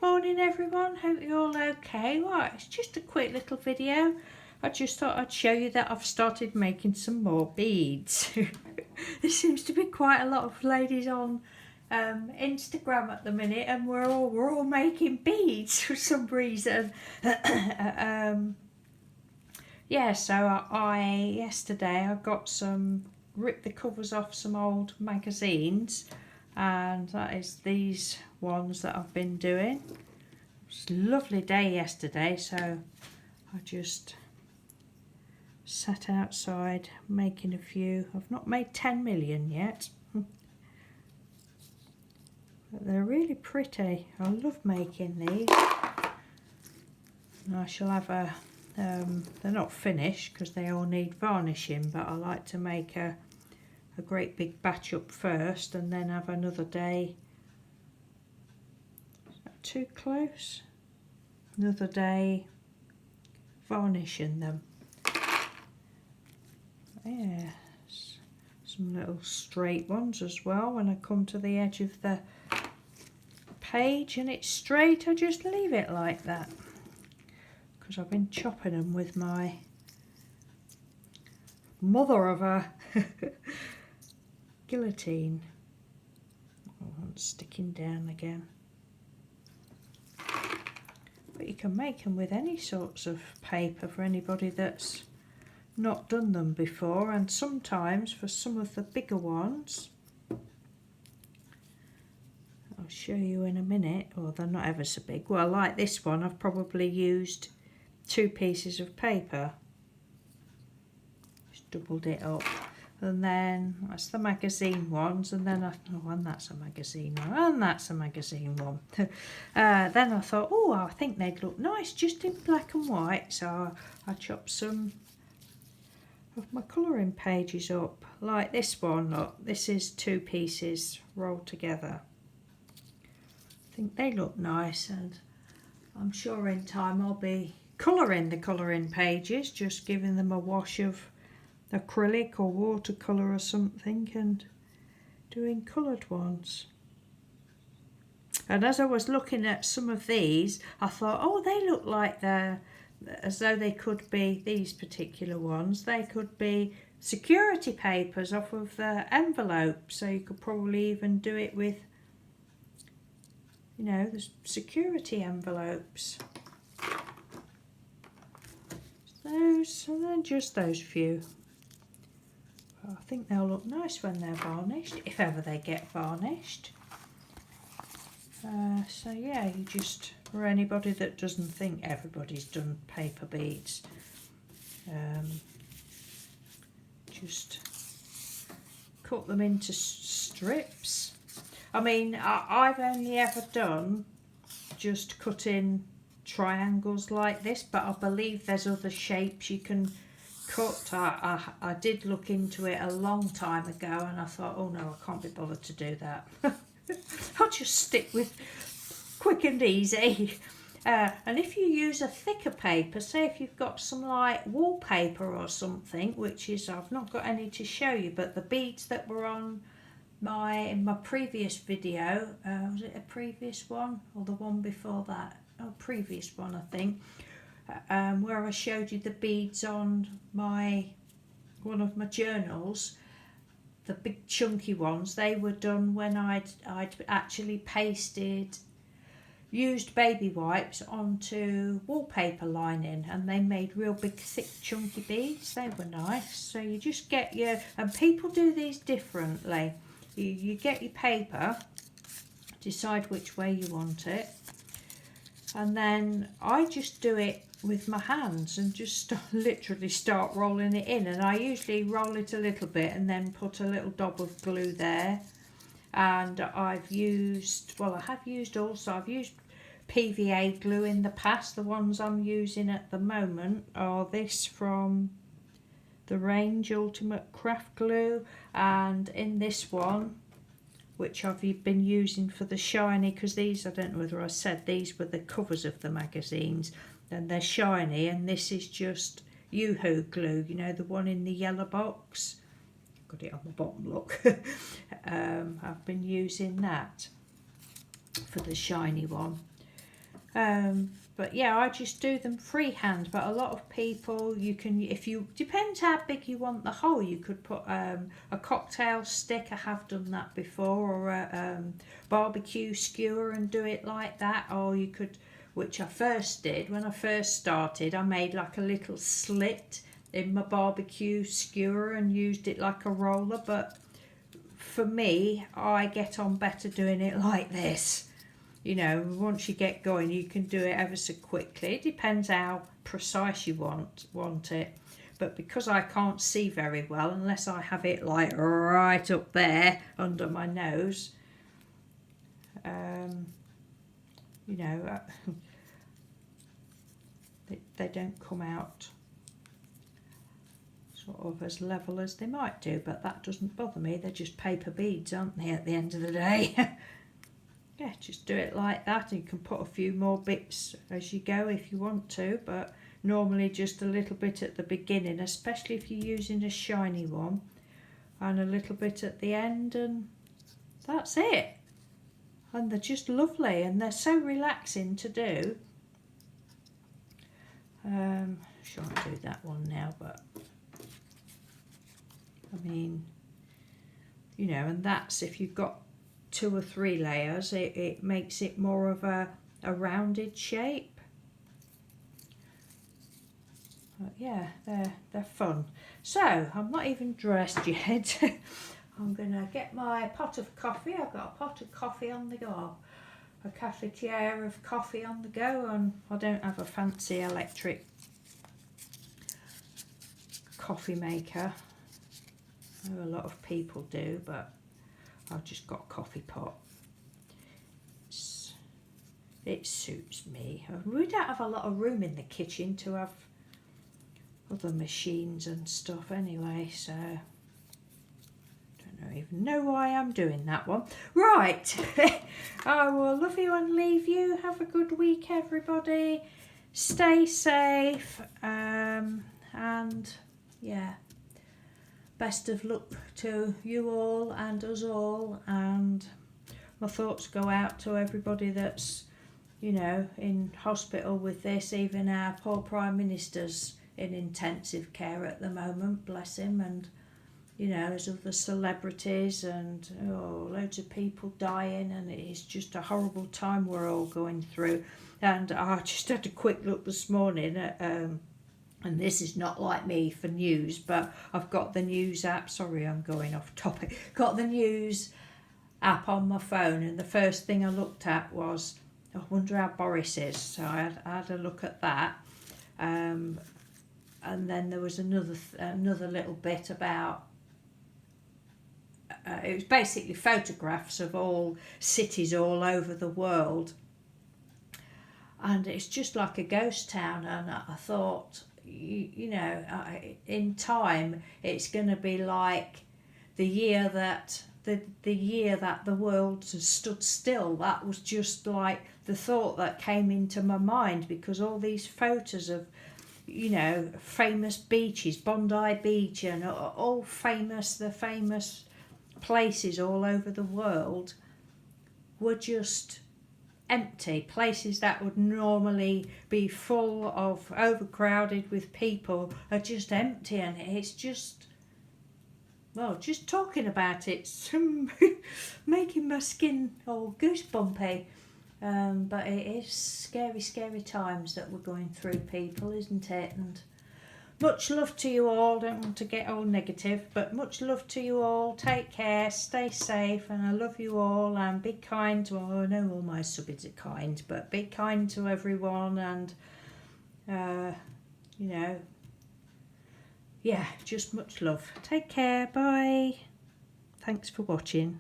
Morning everyone, hope you're all okay. Right, it's just a quick little video. I just thought I'd show you that I've started making some more beads. There seems to be quite a lot of ladies on Instagram at the minute, and we're all making beads for some reason. Yeah, so yesterday I got ripped the covers off some old magazines, and that is these ones that I've been doing. It was a lovely day yesterday, so I just sat outside making a few. I've not made 10 million yet, but they're really pretty. I love making these. And I shall have they're not finished because they all need varnishing, but I like to make a great big batch up first and then have another day. Is that too close? Another day varnishing them. Yes, some little straight ones as well. When I come to the edge of the page and it's straight, I just leave it like that, because I've been chopping them with my mother of a guillotine. Oh, it's sticking down again. But you can make them with any sorts of paper for anybody that's not done them before, and sometimes for some of the bigger ones, I'll show you in a minute. Well, they're not ever so big. Well, like this one, I've probably used 2 pieces of paper, just doubled it up. And then that's the magazine ones, and then and that's a magazine one, and that's a magazine one. Then I thought, oh, I think they'd look nice just in black and white, so I chopped some of my colouring pages up, like this one. Look, this is 2 pieces rolled together. I think they look nice, and I'm sure in time I'll be colouring the colouring pages, just giving them a wash of acrylic or watercolour or something and doing coloured ones. And as I was looking at some of these, I thought, oh, they look like they're as though they could be, these particular ones, they could be security papers off of the envelope, so you could probably even do it with, you know, the security envelopes. Those, and then just those few. I think they'll look nice when they're varnished, if ever they get varnished. So yeah, you just, for anybody that doesn't think everybody's done paper beads, just cut them into strips. I mean, I've only ever done just cutting triangles like this, but I believe there's other shapes you can cut. I did look into it a long time ago, and I thought, oh no, I can't be bothered to do that. I'll just stick with quick and easy. And if you use a thicker paper, say if you've got some like wallpaper or something, which is, I've not got any to show you, but the beads that were on in my previous video, was it a previous one or the one before that? Oh, previous one, I think. Where I showed you the beads on one of my journals, the big chunky ones, they were done when I'd actually used baby wipes onto wallpaper lining, and they made real big thick chunky beads. They were nice. So you just get and people do these differently. You get your paper, decide which way you want it, and then I just do it with my hands and just literally start rolling it in, and I usually roll it a little bit and then put a little dab of glue there. And I've used PVA glue in the past. The ones I'm using at the moment are this from the range Ultimate Craft Glue, and in this one, which I've been using for the shiny, because these, I don't know whether I said these were the covers of the magazines, and they're shiny, and this is just Yoo-hoo glue, you know, the one in the yellow box. Got it on the bottom, look. I've been using that for the shiny one. But yeah, I just do them freehand. But a lot of people, you can, if you, depends how big you want the hole, you could put a cocktail stick. I have done that before, or a barbecue skewer and do it like that. Or you could, which I first did when I first started, I made like a little slit in my barbecue skewer and used it like a roller. But for me, I get on better doing it like this. You know, once you get going, you can do it ever so quickly. It depends how precise you want it. But because I can't see very well, unless I have it like right up there under my nose, you know, they don't come out sort of as level as they might do. But that doesn't bother me. They're just paper beads, aren't they, at the end of the day? Yeah, just do it like that. You can put a few more bits as you go if you want to, but normally just a little bit at the beginning, especially if you're using a shiny one, and a little bit at the end, and that's it. And they're just lovely, and they're so relaxing to do. Shan't do that one now, but I mean, you know, and that's if you've got 2 or 3 layers, it makes it more of a rounded shape. But yeah, they're fun. So I'm not even dressed yet. I'm gonna get my pot of coffee. I've got a pot of coffee on the go, a cafetiere of coffee on the go, and I don't have a fancy electric coffee maker. I know a lot of people do, but I've just got a coffee pot. It suits me. We don't have a lot of room in the kitchen to have other machines and stuff anyway, so don't even know why I'm doing that one. Right, I will love you and leave you. Have a good week, everybody. Stay safe, and yeah, best of luck to you all and us all, and my thoughts go out to everybody that's, you know, in hospital with this. Even our poor Prime Minister's in intensive care at the moment, bless him, and you know, there's other celebrities and loads of people dying, and it's just a horrible time we're all going through. And I just had a quick look this morning at and this is not like me for news, but I've got the news app. Sorry, I'm going off topic. Got the news app on my phone, and the first thing I looked at was, I wonder how Boris is. So I had a look at that, and then there was another little bit about. It was basically photographs of all cities all over the world, and it's just like a ghost town. And I thought, you know, in time it's going to be like the year that the world stood still. That was just like the thought that came into my mind, because all these photos of, you know, famous beaches, Bondi Beach, and all the famous places all over the world were just empty. Places that would normally be full of, overcrowded with people, are just empty, and it's just, well, just talking about it's making my skin all goosebumpy. But it is scary times that we're going through, people, isn't it? And much love to you all. Don't want to get all negative, but much love to you all. Take care, stay safe, and I love you all. And be kind to, I know all my subbies are kind, but be kind to everyone. And you know, yeah, just much love. Take care. Bye. Thanks for watching.